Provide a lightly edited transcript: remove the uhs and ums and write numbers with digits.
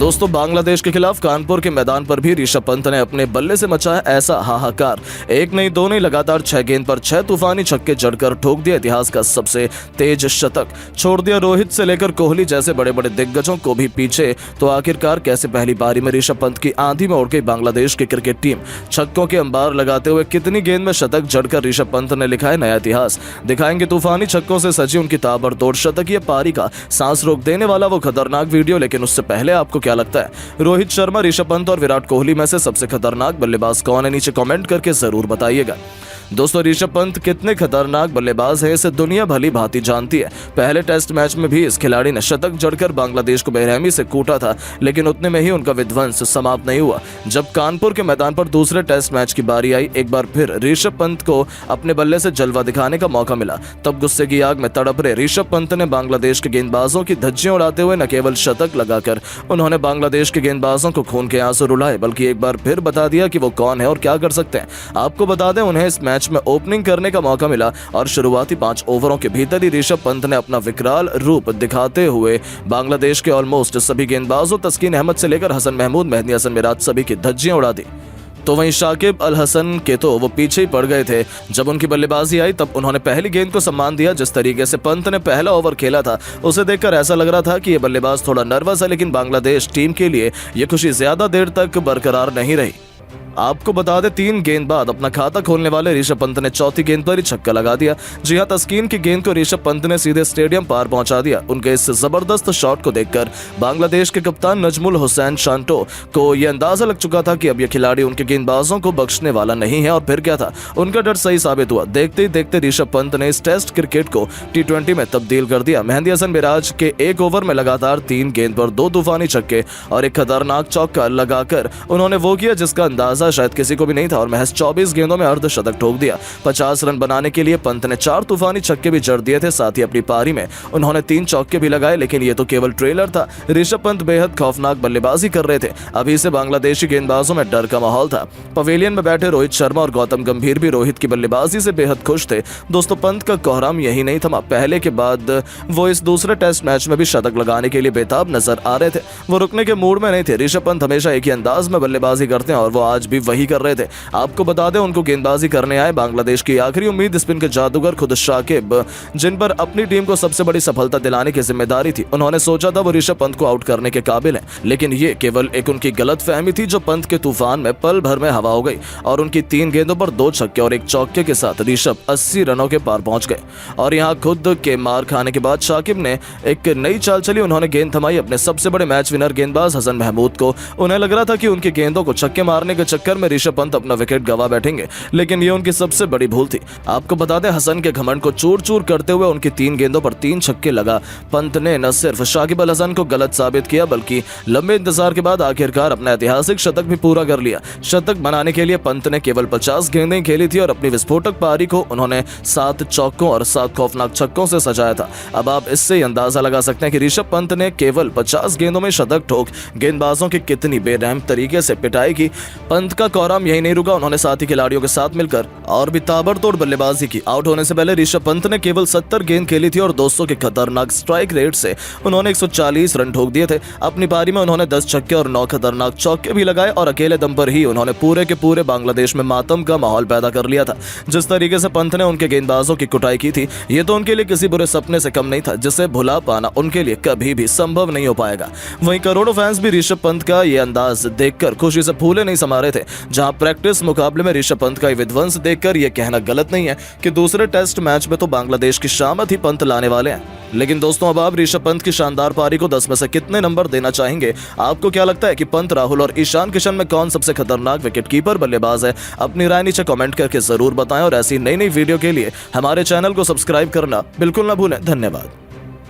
दोस्तों, बांग्लादेश के खिलाफ कानपुर के मैदान पर भी ऋषभ पंत ने अपने बल्ले से मचाया ऐसा हाहाकार। एक नहीं दो नहीं, लगातार 6 गेंद पर 6 तूफानी छक्के जड़कर ठोक दिया इतिहास का सबसे तेज शतक। छोड़ दिया रोहित से लेकर कोहली जैसे बड़े बड़े दिग्गजों को भी पीछे। तो आखिरकार कैसे पहली पारी में ऋषभ पंत की आंधी में उड़ गई बांग्लादेश की क्रिकेट टीम। छक्कों के अंबार लगाते हुए कितनी गेंद में शतक जड़कर ऋषभ पंत ने लिखा है नया इतिहास। दिखाएंगे तूफानी छक्कों से सजी उनकी ताबड़तोड़ शतकीय पारी का सांस रोक देने वाला वो खतरनाक वीडियो। लेकिन उससे पहले आपको क्या लगता है, रोहित शर्मा, ऋषभ पंत और विराट कोहली में से सबसे खतरनाक बल्लेबाज कौन है? नीचे कमेंट करके जरूर बताइएगा। दोस्तों, ऋषभ पंत कितने खतरनाक बल्लेबाज है इसे दुनिया भली भांति जानती है। पहले टेस्ट मैच में भी इस खिलाड़ी ने शतक जड़कर बांग्लादेश को बेरहमी से कूटा था, लेकिन उतने में ही उनका विध्वंस समाप्त नहीं हुआ। जब कानपुर के मैदान पर दूसरे टेस्ट मैच की बारी आई, एक बार फिर ऋषभ पंत को अपने बल्ले से जलवा दिखाने का मौका मिला। तब गुस्से की आग में तड़प रहे ऋषभ पंत ने बांग्लादेश के गेंदबाजों की धज्जियां उड़ाते हुए न केवल शतक लगाकर उन्होंने बांग्लादेश के गेंदबाजों को खून के आंसू रुलाए, बल्कि एक बार फिर बता दिया कि वो कौन है और क्या कर सकते हैं। आपको बता दें, उन्हें इस मैच में ओपनिंग करने का मौका मिला और शुरुआती 5 ओवरों के भीतर ही ऋषभ पंत ने अपना विकराल रूप दिखाते हुए बांग्लादेश के ऑलमोस्ट सभी गेंदबाजों, तस्कीन अहमद से लेकर हसन महमूद, मेहदी हसन मिराज, सभी की धज्जियां उड़ा दी। तो वहीं शाकिब अल हसन के तो वो पीछे ही पड़ गए थे। जब उनकी बल्लेबाजी आई तब उन्होंने पहली गेंद को सम्मान दिया। जिस तरीके से पंत ने पहला ओवर खेला था उसे देखकर ऐसा लग रहा था कि ये बल्लेबाज थोड़ा नर्वस है, लेकिन बांग्लादेश टीम के लिए ये खुशी ज्यादा देर तक बरकरार नहीं रही। आपको बता दें, 3 गेंद बाद अपना खाता खोलने वाले ऋषभ पंत ने चौथी गेंद पर ही छक्का लगा दिया। जी हां, तस्कीन की गेंद को ऋषभ पंत ने सीधे स्टेडियम पार पहुंचा दिया। उनके इस जबरदस्त शॉट को देखकर बांग्लादेश के कप्तान नजमुल हुसैन शांटो को यह अंदाजा लग चुका था कि अब यह खिलाड़ी उनके गेंदबाजों को बख्शने वाला नहीं है। और फिर क्या था, उनका डर सही साबित हुआ। देखते ही देखते ऋषभ पंत ने इस टेस्ट क्रिकेट को T20 में तब्दील कर दिया। मेहदी हसन मिराज के एक ओवर में लगातार 3 गेंद पर 2 तूफानी छक्के और एक खतरनाक चौका लगाकर उन्होंने वो किया जिसका अंदाजा शायद किसी को भी नहीं था और महज 24 गेंदों में अर्धशतक ठोक दिया। 50 रन बनाने के लिए पंत ने 4 तूफानी छक्के भी जड़ दिए थे। साथ ही अपनी पारी में उन्होंने 3 चौके भी लगाए। लेकिन ये तो केवल ट्रेलर था। ऋषभ पंत बेहद खौफनाक बल्लेबाजी कर रहे थे। अभी से बांग्लादेशी गेंदबाजों में डर का माहौल था। पवेलियन में बैठे रोहित शर्मा और गौतम गंभीर भी रोहित की बल्लेबाजी से बेहद खुश थे। दोस्तों, पंत का कोहराम यही नहीं थमा। पहले के बाद वो इस दूसरे टेस्ट मैच में भी शतक लगाने के लिए बेताब नजर आ रहे थे। वो रुकने के मूड में नहीं थे। ऋषभ पंत हमेशा एक ही अंदाज में बल्लेबाजी करते हैं और वो आज भी वही कर रहे थे। आपको बता दें, उनको गेंदबाजी करने आए बांग्लादेश की आखिरी उम्मीद स्पिन के जादूगर खुद शाकिब, जिन पर अपनी टीम को सबसे बड़ी सफलता दिलाने की जिम्मेदारी थी। उन्होंने सोचा था वो ऋषभ पंत को आउट करने के काबिल हैं, लेकिन ये केवल एक उनकी गलतफहमी थी जो पंत के तूफान में पल भर में हवा हो गई और उनकी 3 गेंदों पर 2 छक्के और 1 चौके के साथ ऋषभ 80 रनों के पार पहुंच गए। और यहां खुद के मार खाने के बाद शाकिब ने एक नई चाल चली। उन्होंने गेंद थमाई अपने सबसे बड़े मैच विनर गेंदबाज हसन महमूद को। उन्हें लग रहा था कि उनकी गेंदों को छक्के मारने के चक्कर में ऋषभ पंत अपना विकेट गवा बैठेंगे, लेकिन ये उनकी सबसे बड़ी भूल थी। आपको बता दें, हसन के घमंड को चूर चूर करते हुए उनकी 3 गेंदों पर 3 छक्के लगा पंत ने न सिर्फ शाकिब अल हसन को गलत साबित किया, बल्कि लंबे इंतजार के बाद आखिरकार अपना ऐतिहासिक शतक भी पूरा कर लिया। शतक बनाने के लिए पंत ने केवल 50 गेंदें खेली थी और अपनी विस्फोटक पारी को उन्होंने 7 चौकों और 7 खौफनाक छक्कों से सजाया था। अब आप इससे ही अंदाजा लगा सकते हैं कि ऋषभ पंत ने केवल 50 गेंदों में शतक ठोक गेंदबाजों की कितनी बेरहम तरीके से पिटाई की। पंत का कोहराम यही नहीं रुका। उन्होंने साथी खिलाड़ियों के साथ मिलकर और भी ताबड़तोड़ बल्लेबाजी की। आउट होने से पहले ऋषभ पंत ने केवल 70 गेंद खेली थी और 200 के खतरनाक स्ट्राइक रेट से उन्होंने 140 रन ठोक दिए थे। अपनी पारी में उन्होंने 10 छक्के और 9 खतरनाक चौके भी लगाए और अकेले दम पर ही उन्होंने पूरे के पूरे बांग्लादेश में मातम का माहौल पैदा कर लिया था। जिस तरीके से पंत ने उनके गेंदबाजों की कुटाई की थी, ये तो उनके लिए किसी बुरे सपने से कम नहीं था, जिसे भुला पाना उनके लिए कभी भी संभव नहीं हो पाएगा। वहीं करोड़ों फैंस भी ऋषभ पंत का ये अंदाज देखकर खुशी से फूले नहीं समा रहे थे। जहां प्रैक्टिस मुकाबले में ऋषभ पंत का विध्वंस देखकर यह कहना गलत नहीं है कि दूसरे टेस्ट मैच में तो बांग्लादेश की शामत ही पंत लाने वाले हैं। लेकिन दोस्तों, अब आप ऋषभ पंत की शानदार पारी को 10 में से कितने नंबर देना चाहेंगे? आपको क्या लगता है कि पंत, राहुल और ईशान किशन में कौन सबसे खतरनाक विकेटकीपर बल्लेबाज है? अपनी राय नीचे कमेंट करके जरूर बताएं और ऐसी नई नई वीडियो के लिए हमारे चैनल को सब्सक्राइब करना बिल्कुल ना भूलें। धन्यवाद।